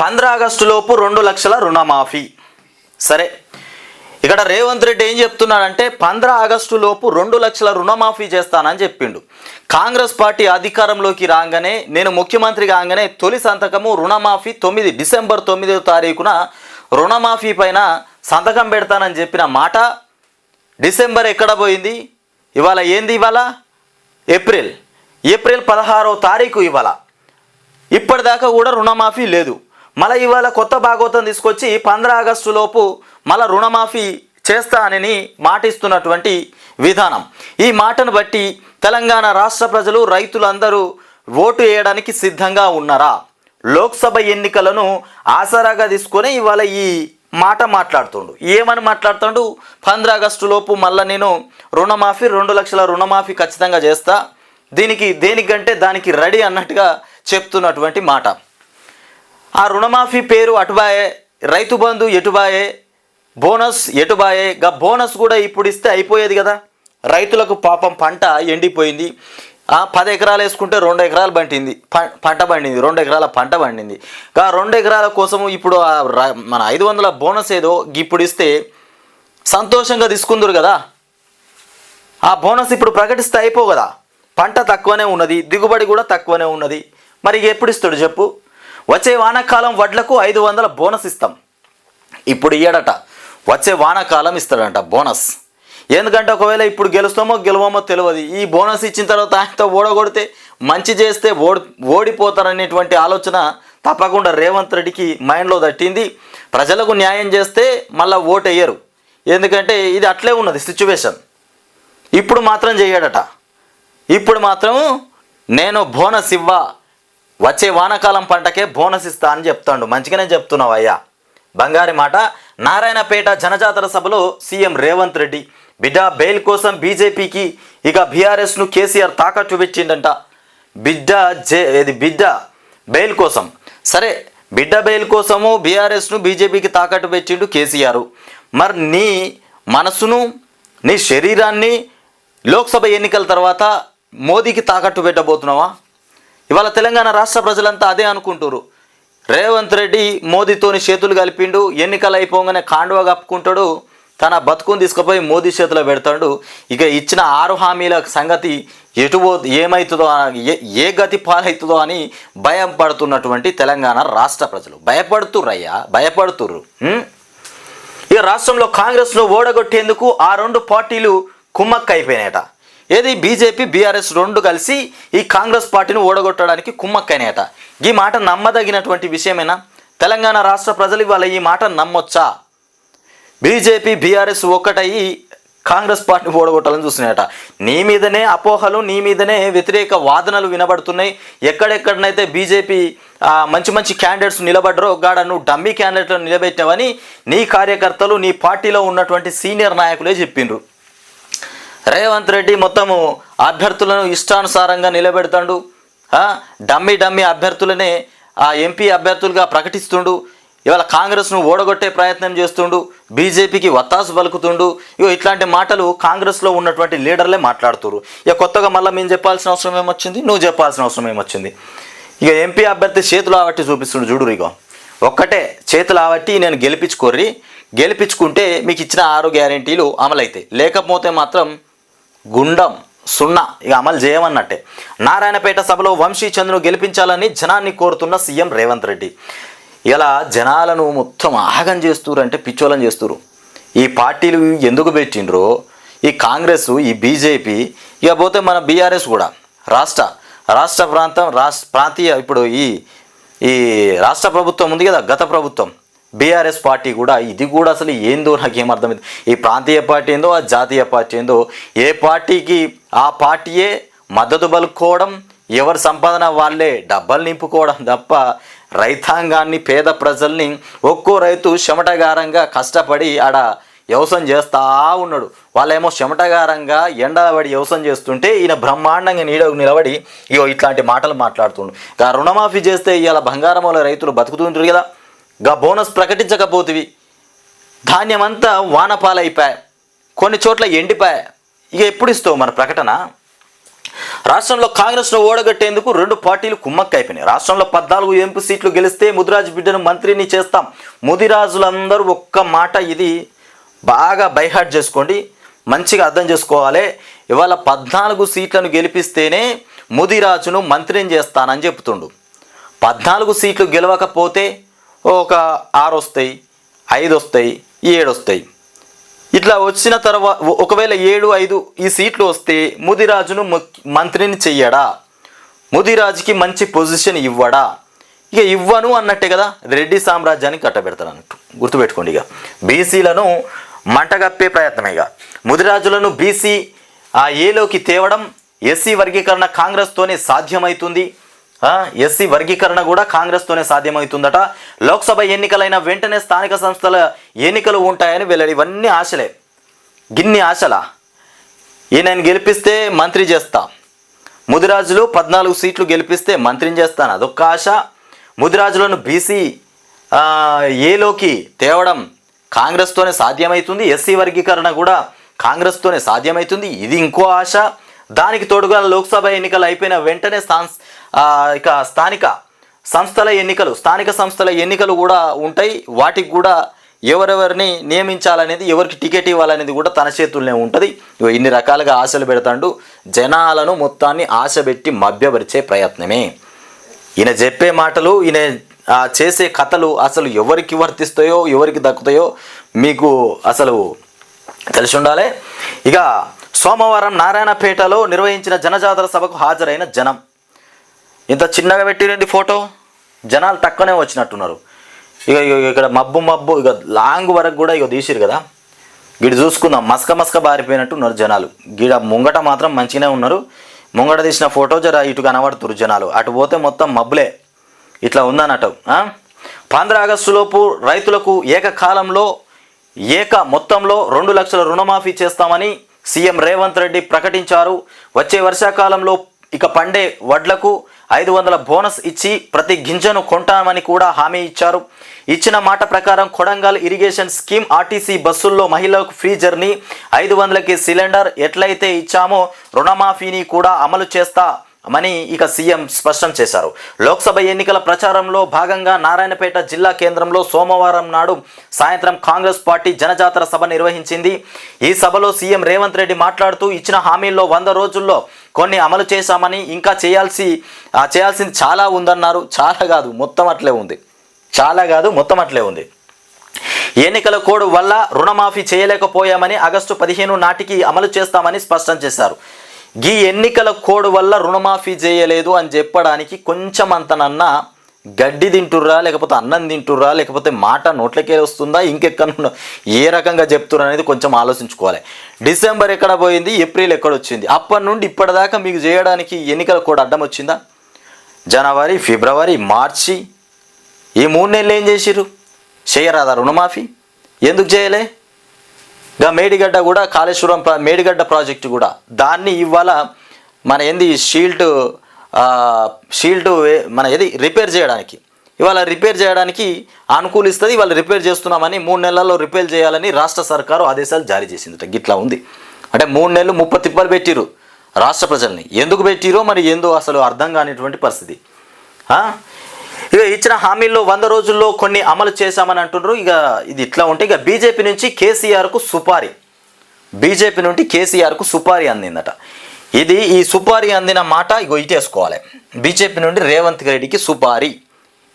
15 August లోపు 2 లక్షల రుణమాఫీ. సరే, ఇక్కడ రేవంత్ రెడ్డి ఏం చెప్తున్నాడంటే 15 ఆగస్టు లోపు 2 లక్షల రుణమాఫీ చేస్తానని చెప్పిండు. కాంగ్రెస్ పార్టీ అధికారంలోకి రాగానే, నేను ముఖ్యమంత్రి కాగానే తొలి సంతకము రుణమాఫీ డిసెంబర్ 9వ తారీఖున రుణమాఫీ పైన సంతకం పెడతానని చెప్పిన మాట డిసెంబర్ ఎక్కడ పోయింది? ఇవాళ ఏంది? ఇవాళ ఏప్రిల్ 16వ తారీఖు. ఇప్పటిదాకా కూడా రుణమాఫీ లేదు. మళ్ళీ ఇవాళ కొత్త భాగవతం తీసుకొచ్చి 15 ఆగస్టు లోపు మళ్ళీ రుణమాఫీ చేస్తా అని మాటిస్తున్నటువంటి విధానం. ఈ మాటను బట్టి తెలంగాణ రాష్ట్ర ప్రజలు, రైతులందరూ ఓటు వేయడానికి సిద్ధంగా ఉన్నారా? లోక్సభ ఎన్నికలను ఆసరాగా తీసుకొని ఇవాళ ఈ మాట మాట్లాడుతుండు. ఏమని మాట్లాడుతుండు? 15 ఆగస్టు లోపు మళ్ళీ నేను రుణమాఫీ 2 లక్షల రుణమాఫీ ఖచ్చితంగా చేస్తా, దేనికంటే దానికి రెడీ అన్నట్టుగా చెప్తున్నటువంటి మాట. ఆ రుణమాఫీ పేరు అటుబాయే, రైతు బంధు ఎటుబాయే, బోనస్ ఎటుబాయే. బోనస్ కూడా ఇప్పుడు ఇస్తే అయిపోయేది కదా. రైతులకు పాపం పంట ఎండిపోయింది. 10 ఎకరాలు వేసుకుంటే 2 ఎకరాలు పంట పండింది, 2 ఎకరాల పంట పండింది. 2 ఎకరాల కోసము ఇప్పుడు మన 500 బోనస్ ఏదో ఇప్పుడు ఇస్తే సంతోషంగా తీసుకుందరు కదా. ఆ బోనస్ ఇప్పుడు ప్రకటిస్తే అయిపో కదా. పంట తక్కువనే ఉన్నది, దిగుబడి కూడా తక్కువనే ఉన్నది. మరి ఎప్పుడు ఇస్తాడు చెప్పు? వచ్చే వానాకాలం వడ్లకు 500 బోనస్ ఇస్తాం. ఇప్పుడు ఇయ్యడట, వచ్చే వానాకాలం ఇస్తాడంట బోనస్. ఎందుకంటే ఒకవేళ ఇప్పుడు గెలుస్తామో గెలవమో తెలియదు. ఈ బోనస్ ఇచ్చిన తర్వాత ఆయనతో ఓడగొడితే, మంచి చేస్తే ఓడిపోతారనేటువంటి ఆలోచన తప్పకుండా రేవంత్ రెడ్డికి మైండ్లో తట్టింది. ప్రజలకు న్యాయం చేస్తే మళ్ళీ ఓటు వేయరు. ఎందుకంటే ఇది అట్లే ఉన్నది సిచ్యువేషన్. ఇప్పుడు మాత్రం చేయడట. ఇప్పుడు మాత్రం నేను బోనస్ వచ్చే వానాకాలం పంటకే బోనస్ ఇస్తా అని చెప్తాడు. మంచిగానే చెప్తున్నావు అయ్యా, బంగారి మాట. నారాయణపేట జనజాతర సభలో సీఎం రేవంత్ రెడ్డి బిడ్డ బెయిల్ కోసం బీజేపీకి బీఆర్ఎస్ను కేసీఆర్ తాకట్టు పెట్టిండంట. బిడ్డ బెయిల్ కోసం. సరే, బిడ్డ బెయిల్ కోసము బీఆర్ఎస్ను బీజేపీకి తాకట్టు పెట్టిండు కేసీఆర్. మరి నీ మనసును, నీ శరీరాన్ని లోక్సభ ఎన్నికల తర్వాత మోదీకి తాకట్టు పెట్టబోతున్నావా? ఇవాళ తెలంగాణ రాష్ట్ర ప్రజలంతా అదే అనుకుంటారు. రేవంత్ రెడ్డి మోదీతోని చేతులు కలిపిండు, ఎన్నికలు అయిపోగానే కాండువా కప్పుకుంటాడు, తన బతుకుని తీసుకుపోయి మోదీ చేతిలో పెడతాడు. ఇక ఇచ్చిన 6 హామీల సంగతి ఏమవుతుందో, ఏ గతి పాలవుతుందో అని భయం పడుతున్నటువంటి తెలంగాణ రాష్ట్ర ప్రజలు భయపడుతుర్రు. ఇక రాష్ట్రంలో కాంగ్రెస్ను ఓడగొట్టేందుకు ఆ 2 పార్టీలు కుమ్మక్క అయిపోయినాయట. ఏది? బీజేపీ బీఆర్ఎస్ 2 కలిసి ఈ కాంగ్రెస్ పార్టీని ఓడగొట్టడానికి కుమ్మక్కైనాయట. ఈ మాట నమ్మదగినటువంటి విషయమేనా? తెలంగాణ రాష్ట్ర ప్రజలు ఇవాళ ఈ మాట నమ్మొచ్చా? బీజేపీ బీఆర్ఎస్ ఒక్కటయ్యి కాంగ్రెస్ పార్టీని ఓడగొట్టాలని చూస్తున్నాయట. నీ మీదనే అపోహలు, నీ మీదనే వ్యతిరేక వాదనలు వినబడుతున్నాయి. ఎక్కడెక్కడనైతే బీజేపీ మంచి క్యాండిడేట్స్ నిలబడ్డరో గాడ నువ్వు డమ్మీ క్యాండిడేట్లను నిలబెట్టావని నీ కార్యకర్తలు, నీ పార్టీలో ఉన్నటువంటి సీనియర్ నాయకులే చెప్పిండ్రు. రేవంత్ రెడ్డి మొత్తము అభ్యర్థులను ఇష్టానుసారంగా నిలబెడతాడు. డమ్మీ అభ్యర్థులనే ఎంపీ అభ్యర్థులుగా ప్రకటిస్తుండు. ఇవాళ కాంగ్రెస్ను ఓడగొట్టే ప్రయత్నం చేస్తుండు, బీజేపీకి వత్తాసు పలుకుతుండు. ఇట్లాంటి మాటలు కాంగ్రెస్లో ఉన్నటువంటి లీడర్లే మాట్లాడుతున్నారు. ఇక కొత్తగా మళ్ళీ మేము చెప్పాల్సిన అవసరం ఏమొచ్చింది? నువ్వు చెప్పాల్సిన అవసరం ఏమొచ్చింది? ఇక ఎంపీ అభ్యర్థి చేతులు ఆవట్టి చూపిస్తుండు. చూడు, ఇగో ఒక్కటే చేతులు ఆవట్టి నేను గెలిపించుకుంటే మీకు ఇచ్చిన 6 గ్యారెంటీలు అమలైతాయి, లేకపోతే మాత్రం గుండం సున్నా, ఇక అమలు చేయమన్నట్టే. నారాయణపేట సభలో వంశీచంద్రును గెలిపించాలని జనాన్ని కోరుతున్న సీఎం రేవంత్ రెడ్డి. ఇలా జనాలను మొత్తం ఆగం చేస్తున్నారు, అంటే పిచ్చోళం చేస్తున్నారు. ఈ పార్టీలు ఎందుకు పెట్టిండ్రో, ఈ కాంగ్రెస్, ఈ బీజేపీ, ఇక పోతే మన బీఆర్ఎస్ కూడా ప్రాంతీయ ఇప్పుడు ఈ రాష్ట్ర ప్రభుత్వం ఉంది కదా, గత ప్రభుత్వం బీఆర్ఎస్ పార్టీ కూడా, ఇది కూడా అసలు ఏందో నాకేం అర్థమైంది. ఈ ప్రాంతీయ పార్టీ ఏందో, ఆ జాతీయ పార్టీ ఏందో, ఏ పార్టీకి ఆ పార్టీయే మద్దతు పలుకోవడం, ఎవరి సంపాదన వాళ్ళే డబ్బలు నింపుకోవడం తప్ప రైతాంగాన్ని, పేద ప్రజల్ని, ఒక్కో రైతు చెమటగారంగా కష్టపడి ఆడ వ్యవసాయం చేస్తూ ఉన్నాడు. వాళ్ళేమో చెమటగారంగా ఎండబడి వ్యవసాయం చేస్తుంటే ఈయన బ్రహ్మాండంగా నీడకు నిలబడి ఇట్లాంటి మాటలు మాట్లాడుతుండు. రుణమాఫీ చేస్తే ఇవాళ బంగారం వల్ల రైతులు బతుకుతుంటారు కదా. బోనస్ ప్రకటించకపోతివి, ధాన్యమంతా వానపాలైపోయా, కొన్ని చోట్ల ఎండిపోయా. ఇక ఎప్పుడు ఇస్తావు మన ప్రకటన? రాష్ట్రంలో కాంగ్రెస్ను ఓడగట్టేందుకు రెండు పార్టీలు కుమ్మక్కైపోయినాయి. రాష్ట్రంలో 14 ఎంపీ సీట్లు గెలిస్తే ముదిరాజు బిడ్డను మంత్రిని చేస్తాం. ముదిరాజులందరూ ఒక్క మాట ఇది బాగా బైహార్ట్ చేసుకోండి, మంచిగా అర్థం చేసుకోవాలి. ఇవాళ 14 సీట్లను గెలిపిస్తేనే ముదిరాజును మంత్రిని చేస్తానని చెప్తుండు. 14 సీట్లు గెలవకపోతే ఒక 6 వస్తాయి, 5 వస్తాయి, 7 వస్తాయి. ఇట్లా వచ్చిన తర్వాత ఒకవేళ 7, 5 ఈ సీట్లు వస్తే ముదిరాజును మంత్రిని చెయ్యడా? ముదిరాజుకి మంచి పొజిషన్ ఇవ్వడా? ఇక ఇవ్వను అన్నట్టే కదా రెడ్డి సామ్రాజ్యాన్ని కట్టబెడతాడు అన్నట్టు గుర్తుపెట్టుకోండి. ఇక బీసీలను మంటగప్పే ప్రయత్నమే. ఇక ముదిరాజులను బీసీ ఏలోకి తేవడం, ఎస్సీ వర్గీకరణ కాంగ్రెస్తోనే సాధ్యమవుతుంది. ఎస్సీ వర్గీకరణ కూడా కాంగ్రెస్తోనే సాధ్యమవుతుందట. లోక్సభ ఎన్నికలైన వెంటనే స్థానిక సంస్థల ఎన్నికలు ఉంటాయని వెల్లడి. ఇవన్నీ ఆశలే, గిన్ని ఆశలా? ఈయనని గెలిపిస్తే మంత్రి చేస్తా, ముదిరాజులు 14 సీట్లు గెలిపిస్తే మంత్రిని చేస్తాను, అదొక్క ఆశ. ముదిరాజులను బీసీ ఏలోకి తేవడం కాంగ్రెస్తోనే సాధ్యమవుతుంది, ఎస్సీ వర్గీకరణ కూడా కాంగ్రెస్తోనే సాధ్యమవుతుంది, ఇది ఇంకో ఆశ. దానికి తోడుగా లోక్సభ ఎన్నికలు అయిపోయిన వెంటనే ఇక స్థానిక సంస్థల ఎన్నికలు కూడా ఉంటాయి. వాటికి కూడా ఎవరెవరిని నియమించాలనేది, ఎవరికి టికెట్ ఇవ్వాలనేది కూడా తన చేతుల్లోనే ఉంటుంది. ఇన్ని రకాలుగా ఆశలు పెడతాడు. జనాలను మొత్తాన్ని ఆశ పెట్టి మభ్యపరిచే ప్రయత్నమే. ఈయన చెప్పే మాటలు, ఈయన చేసే కథలు అసలు ఎవరికి వర్తిస్తాయో ఎవరికి దక్కుతాయో మీకు అసలు తెలిసి ఉండాలి. ఇక సోమవారం నారాయణపేటలో నిర్వహించిన జనజాతర సభకు హాజరైన జనం. ఇంత చిన్నగా పెట్టిరండి ఫోటో, జనాలు తక్కువనే వచ్చినట్టున్నారు. ఇక ఇక్కడ మబ్బు ఇక లాంగ్ వరకు కూడా ఇక తీసిరు కదా. గిడి చూసుకుందాం, మసక బారిపోయినట్టు ఉన్నారు జనాలు. గిడ ముంగట మాత్రం మంచిగానే ఉన్నారు. ముంగట తీసిన ఫోటో జర ఇటు కనబడుతురు జనాలు, అటు పోతే మొత్తం మబ్బులే. ఇట్లా ఉందన్నట్టు. 15 ఆగస్టులోపు రైతులకు ఏకకాలంలో మొత్తంలో 2 లక్షల రుణమాఫీ చేస్తామని సీఎం రేవంత్ రెడ్డి ప్రకటించారు. వచ్చే వర్షాకాలంలో ఇక పండే వడ్లకు 500 బోనస్ ఇచ్చి ప్రతి గింజను కొంటామని కూడా హామీ ఇచ్చారు. ఇచ్చిన మాట ప్రకారం కొడంగల్ ఇరిగేషన్ స్కీమ్, ఆర్టీసీ బస్సుల్లో మహిళలకు ఫ్రీ జర్నీ, 500కి సిలిండర్ ఎట్లయితే ఇచ్చామో రుణమాఫీని కూడా అమలు చేస్తామని ఇక సీఎం స్పష్టం చేశారు. లోక్సభ ఎన్నికల ప్రచారంలో భాగంగా నారాయణపేట జిల్లా కేంద్రంలో సోమవారం నాడు సాయంత్రం కాంగ్రెస్ పార్టీ జనజాతర సభ నిర్వహించింది. ఈ సభలో సీఎం రేవంత్ రెడ్డి మాట్లాడుతూ ఇచ్చిన హామీల్లో 100 రోజుల్లో కొన్ని అమలు చేశామని, ఇంకా చేయాల్సింది చాలా ఉందన్నారు. చాలా కాదు మొత్తం అట్లే ఉంది. ఎన్నికల కోడ్ వల్ల రుణమాఫీ చేయలేకపోయామని, ఆగస్టు 15 నాటికి అమలు చేస్తామని స్పష్టం చేశారు. ఈ ఎన్నికల కోడ్ వల్ల రుణమాఫీ చేయలేదు అని చెప్పడానికి కొంచెం అంతనన్నా గడ్డి తింటుర్రా, లేకపోతే అన్నం తింటుర్రా, లేకపోతే మాట నోట్లకే వస్తుందా, ఇంకెక్కడ ఏ రకంగా చెప్తుర్రా అనేది కొంచెం ఆలోచించుకోవాలి. డిసెంబర్ ఎక్కడ పోయింది, ఏప్రిల్ ఎక్కడొచ్చింది? అప్పటి నుండి ఇప్పటిదాకా మీకు చేయడానికి ఎన్నికల కోడ్ అడ్డం వచ్చిందా? జనవరి, ఫిబ్రవరి, మార్చి ఈ 3 నెలలు ఏం చేసిర్రు? చేయరాదా రుణమాఫీ? ఎందుకు చేయలే? ఇంకా మేడిగడ్డ కూడా, కాళేశ్వరం మేడిగడ్డ ప్రాజెక్టు కూడా, దాన్ని ఇవాళ మన షీల్డ్ మన రిపేర్ చేయడానికి, ఇవాళ రిపేర్ చేయడానికి అనుకూలిస్తుంది. ఇవాళ రిపేర్ చేస్తున్నామని 3 నెలల్లో రిపేర్ చేయాలని రాష్ట్ర సర్కారు ఆదేశాలు జారీ చేసింది. గిట్లా ఉంది అంటే 3 నెలలు 30 తిప్పలు పెట్టిరు రాష్ట్ర ప్రజల్ని. ఎందుకు పెట్టిరో మరి ఏందో అసలు అర్థం కానిటువంటి పరిస్థితి. ఇక ఇచ్చిన హామీల్లో 100 రోజుల్లో కొన్ని అమలు చేశామని అంటున్నారు. ఇక ఇది ఇట్లా ఉంటే ఇక బీజేపీ నుంచి కేసీఆర్కు సుపారీ అందిందట. ఈ సుపారీ అందిన మాట ఇగో ఇటేసుకోవాలి. బీజేపీ నుండి రేవంత్ రెడ్డికి సుపారీ,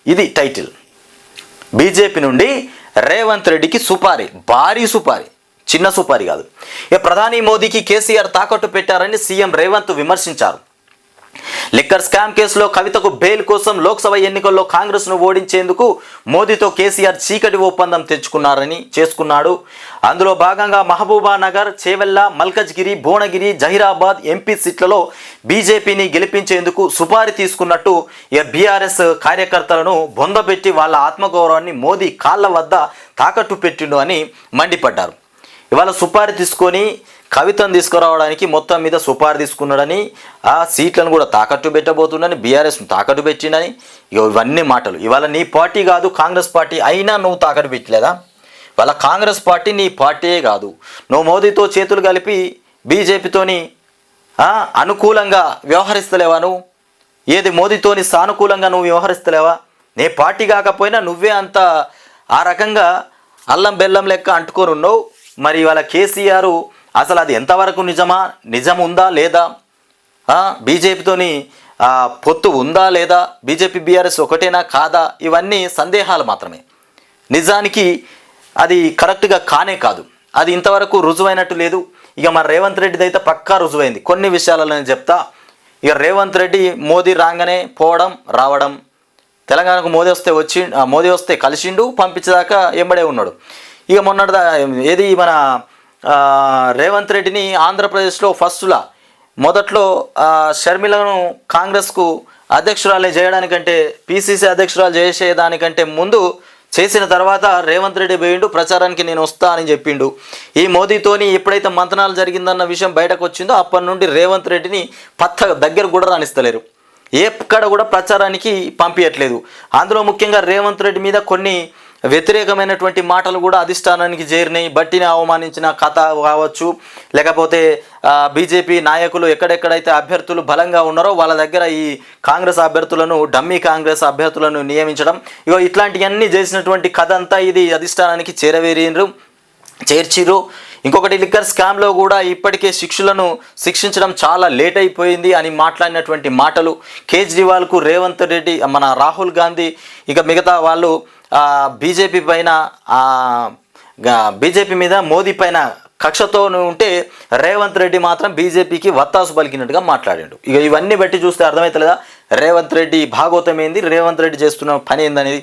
ఇది టైటిల్. బీజేపీ నుండి రేవంత్ రెడ్డికి సుపారీ, భారీ సుపారీ, చిన్న సుపారీ కాదు. ఇక ప్రధాని మోదీకి కేసీఆర్ తాకట్టు పెట్టారని సీఎం రేవంత్ విమర్శించారు. లిక్కర్ స్కామ్ కేసులో కవితకు బెయిల్ కోసం లోక్సభ ఎన్నికల్లో కాంగ్రెస్ను ఓడించేందుకు మోదీతో కేసీఆర్ చీకటి ఒప్పందం చేసుకున్నాడు. అందులో భాగంగా మహబూబా నగర్, చేవెళ్ల, మల్కజ్గిరి, భువనగిరి, జహీరాబాద్ ఎంపీ సీట్లలో బీజేపీని గెలిపించేందుకు సుపారీ తీసుకున్నట్టు బీఆర్ఎస్ కార్యకర్తలను బొందబెట్టి వాళ్ళ ఆత్మగౌరవాన్ని మోదీ కాళ్ల వద్ద తాకట్టు పెట్టిండు అని మండిపడ్డారు. ఇవాళ సుపారీ తీసుకొని కవితను తీసుకురావడానికి మొత్తం మీద సుపారీ తీసుకున్నాడని, ఆ సీట్లను కూడా తాకట్టు పెట్టబోతుండని, బీఆర్ఎస్ను తాకట్టు పెట్టిండని, ఇవన్నీ మాటలు. ఇవాళ నీ పార్టీ కాదు కాంగ్రెస్ పార్టీ, అయినా నువ్వు తాకట్టు పెట్టలేదా? వాళ్ళ కాంగ్రెస్ పార్టీ నీ పార్టీయే కాదు. నువ్వు మోదీతో చేతులు కలిపి బీజేపీతోని అనుకూలంగా వ్యవహరిస్తలేవా నువ్వు? ఏది మోదీతోని సానుకూలంగా నువ్వు వ్యవహరిస్తలేవా? నే పార్టీ కాకపోయినా నువ్వే అంత ఆ రకంగా అల్లం బెల్లం లెక్క అంటుకొని ఉన్నావు. మరి ఇవాళ కేసీఆర్ అసలు అది ఎంతవరకు నిజం ఉందా లేదా? బీజేపీతోని పొత్తు ఉందా లేదా? బీజేపీ బీఆర్ఎస్ ఒకటేనా కాదా? ఇవన్నీ సందేహాలు మాత్రమే. నిజానికి అది కరెక్ట్గా కానే కాదు. అది ఇంతవరకు రుజువైనట్టు లేదు. ఇక మరి రేవంత్ రెడ్డిది అయితే పక్కా రుజువైంది. కొన్ని విషయాలలో నేను చెప్తా. ఇక రేవంత్ రెడ్డి మోదీ రాగానే పోవడం రావడం, తెలంగాణకు మోదీ వస్తే కలిసిండు, పంపించేదాకా ఎంబడే ఉన్నాడు. ఇక ఏది మన రేవంత్ రెడ్డిని ఆంధ్రప్రదేశ్లో మొదట్లో షర్మిలను కాంగ్రెస్కు అధ్యక్షురాలు చేయడానికంటే, పిసిసి అధ్యక్షురాలు చేసేదానికంటే ముందు చేసిన తర్వాత రేవంత్ రెడ్డి పోయిండు, ప్రచారానికి నేను వస్తా అని చెప్పిండు. ఈ మోదీతోని ఎప్పుడైతే మంతనాలు జరిగిందన్న విషయం బయటకు వచ్చిందో అప్పటి నుండి రేవంత్ రెడ్డిని దగ్గర కూడా రాణిస్తలేరు. ఎక్కడ కూడా ప్రచారానికి పంపించట్లేదు. అందులో ముఖ్యంగా రేవంత్ రెడ్డి మీద కొన్ని వ్యతిరేకమైనటువంటి మాటలు కూడా అధిష్టానానికి చేరినాయి. బట్టిని అవమానించిన కథ కావచ్చు, లేకపోతే బీజేపీ నాయకులు ఎక్కడెక్కడైతే అభ్యర్థులు బలంగా ఉన్నారో వాళ్ళ దగ్గర ఈ కాంగ్రెస్ అభ్యర్థులను, డమ్మీ కాంగ్రెస్ అభ్యర్థులను నియమించడం, ఇట్లాంటివన్నీ చేసినటువంటి కథ అంతా ఇది అధిష్టానానికి చేర్చిరు. ఇంకొకటి లిక్కర్ స్కామ్లో కూడా ఇప్పటికే శిక్షించడం చాలా లేట్ అయిపోయింది అని మాట్లాడినటువంటి మాటలు, కేజ్రీవాల్కు రేవంత్ రెడ్డి, మన రాహుల్ గాంధీ, ఇక మిగతా వాళ్ళు బీజేపీ పైన బీజేపీ మీద మోదీ పైన కక్షతో ఉంటే రేవంత్ రెడ్డి మాత్రం బీజేపీకి వత్తాసు పలికినట్టుగా మాట్లాడిండు. ఇక ఇవన్నీ బట్టి చూస్తే అర్థమవుతలేదా రేవంత్ రెడ్డి భాగోతం ఏంది, రేవంత్ రెడ్డి చేస్తున్న పని ఏందనేది.